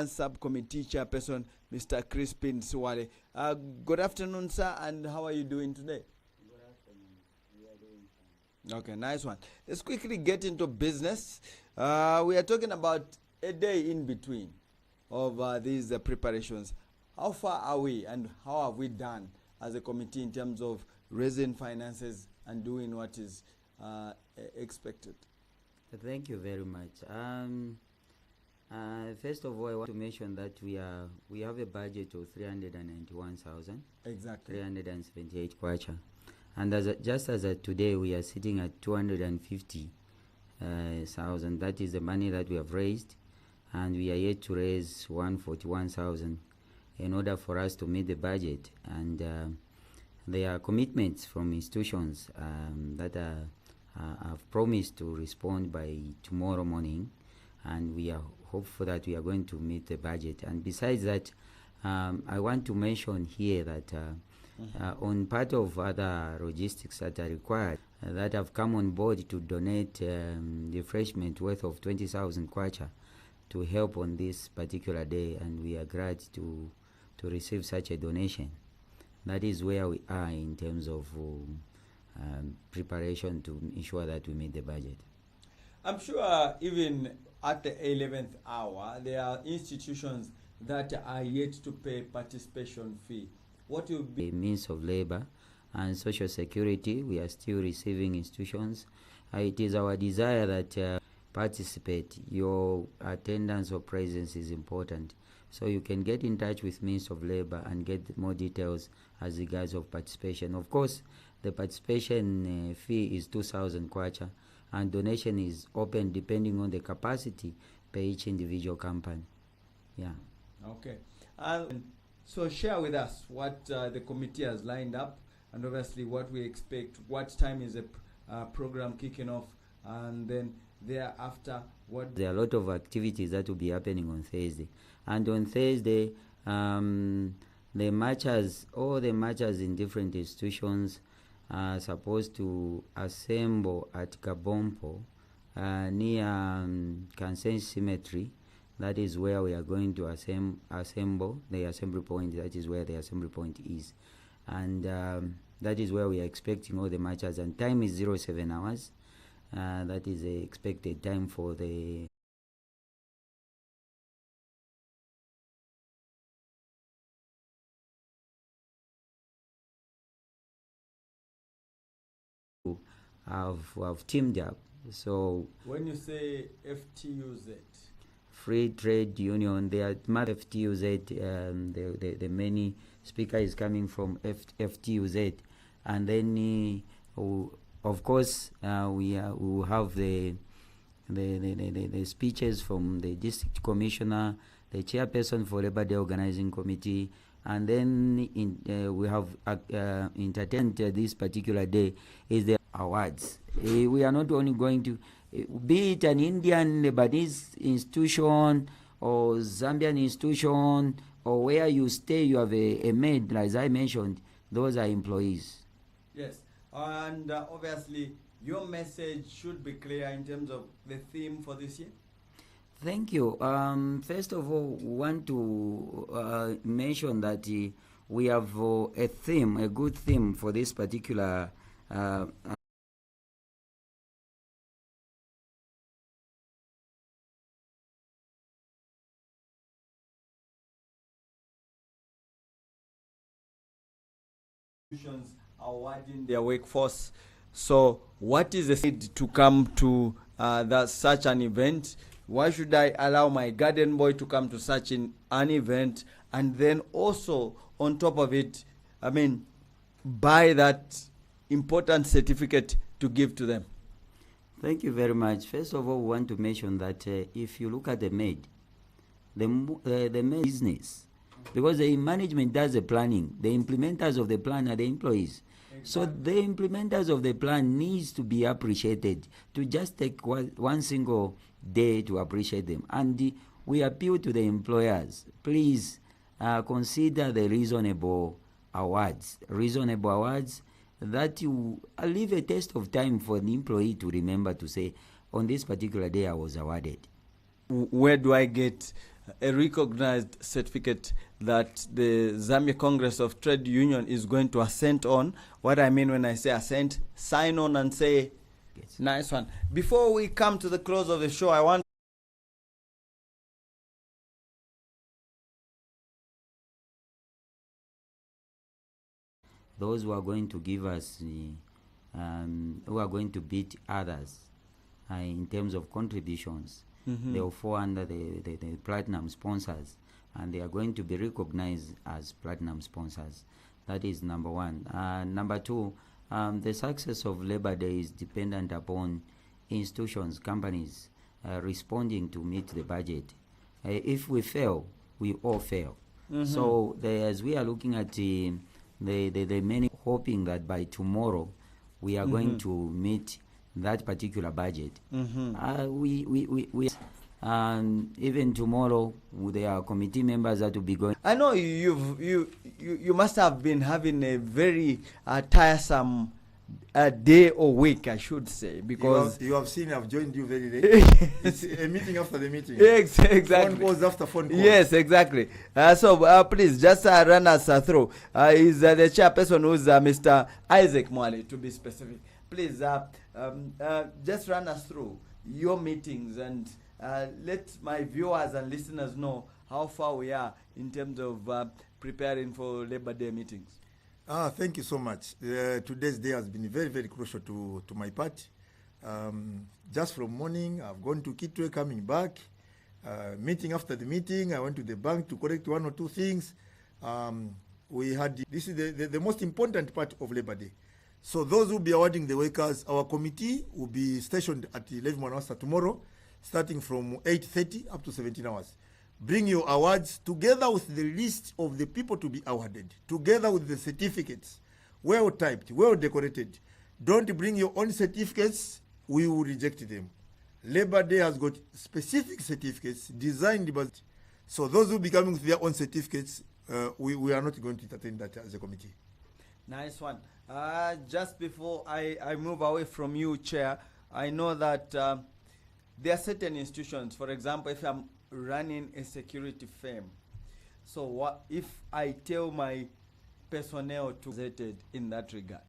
Subcommittee Chairperson, Mr. Crispin Suwale. Good afternoon, sir, and how are you doing today? Good afternoon. We are doing fine. Okay, nice one. Let's quickly get into business. We are talking about a day in between of these preparations. How far are we and how have we done as a committee in terms of raising finances and doing what is expected? Thank you very much. First of all, I want to mention that we have a budget of 391,000. Exactly. 378 kwacha. And just as of today, we are sitting at 250,000. That is the money that we have raised. And we are yet to raise 141,000 in order for us to meet the budget. And there are commitments from institutions that have promised to respond by tomorrow morning. And we are hopeful that we are going to meet the budget. And besides that, I want to mention here that on part of other logistics that are required, that have come on board to donate refreshment worth of 20,000 kwacha to help on this particular day, and we are glad to receive such a donation. That is where we are in terms of preparation to ensure that we meet the budget. I'm sure even at the 11th hour, there are institutions that are yet to pay participation fee. What will be the means of labor and social security? We are still receiving institutions. It is our desire that participate. Your attendance or presence is important. So you can get in touch with means of labor and get more details as regards of participation. Of course, the participation fee is 2,000 kwacha, and donation is open depending on the capacity per each individual company. Yeah. Okay. So share with us what the committee has lined up, and obviously what we expect. What time is the program kicking off, and then thereafter what? There are a lot of activities that will be happening on Thursday, and on Thursday, the marchers, all the marchers in different institutions are supposed to assemble at Kabompo near Kansen Cemetery. That is where we are going to assemble the assembly point. That is where the assembly point is. And that is where we are expecting all the marchers. And time is 07 hours. That is the expected time for the have teamed up. So when you say FTUZ, Free Trade Union, they are FTUZ. The many speaker is coming from FTUZ, and then of course we will have the speeches from the district commissioner, the chairperson for Labor Day Organizing Committee, and then we have entertained this particular day is the awards. We are not only going to be it an Indian Lebanese institution or Zambian institution or where you stay, you have a maid, as I mentioned, those are employees. Yes, and obviously your message should be clear in terms of the theme for this year. Thank you. First of all, we want to mention that we have a theme, a good theme for this particular awarding their workforce. So what is the need to come to such an event? Why should I allow my garden boy to come to such an event, and then also on top of it, I mean, buy that important certificate to give to them? Thank you very much. First of all, we want to mention that if you look at the maid, the maid business, because the management does the planning, the implementers of the plan are the employees. Exactly. So the implementers of the plan needs to be appreciated, to just take one single day to appreciate them. And we appeal to the employers, please consider the reasonable awards that you leave a test of time for the employee to remember to say, on this particular day I was awarded. Where do I get a recognized certificate that the Zambia Congress of Trade Union is going to assent on. What I mean when I say assent, sign on and say, Yes. nice one. Before we come to the close of the show, I want those who are going to give us, who are going to beat others in terms of contributions, they will fall under the platinum sponsors, and they are going to be recognized as platinum sponsors. That is number one. Number two, the success of Labor Day is dependent upon institutions, companies responding to meet the budget. If we fail, we all fail. So as we are looking at the many hoping that by tomorrow we are going to meet that particular budget. We even tomorrow there are committee members that will be going. I know you must have been having a very tiresome day or week, I should say, because you have seen I've joined you very late. It's a meeting after the meeting. Exactly. Phone calls after phone calls. Yes, exactly. So please just run us through. Is the chairperson who's Mr. Isaac Mwale, to be specific. Please just run us through your meetings and let my viewers and listeners know how far we are in terms of preparing for Labor Day meetings. Thank you so much. Today's day has been very, very crucial to my party. Just from morning, I've gone to Kitwe, coming back. Meeting after the meeting, I went to the bank to correct one or two things. This is the most important part of Labor Day. So those who will be awarding the workers, our committee will be stationed at 11 Manwasa tomorrow, starting from 8:30 up to 17 hours. Bring your awards together with the list of the people to be awarded, together with the certificates, well typed, well decorated. Don't bring your own certificates, we will reject them. Labor Day has got specific certificates designed, but so those who will be coming with their own certificates, we are not going to entertain that as a committee. Nice one. Just before I move away from you, Chair, I know that there are certain institutions, for example, if I'm running a security firm, so what if I tell my personnel to be in that regard?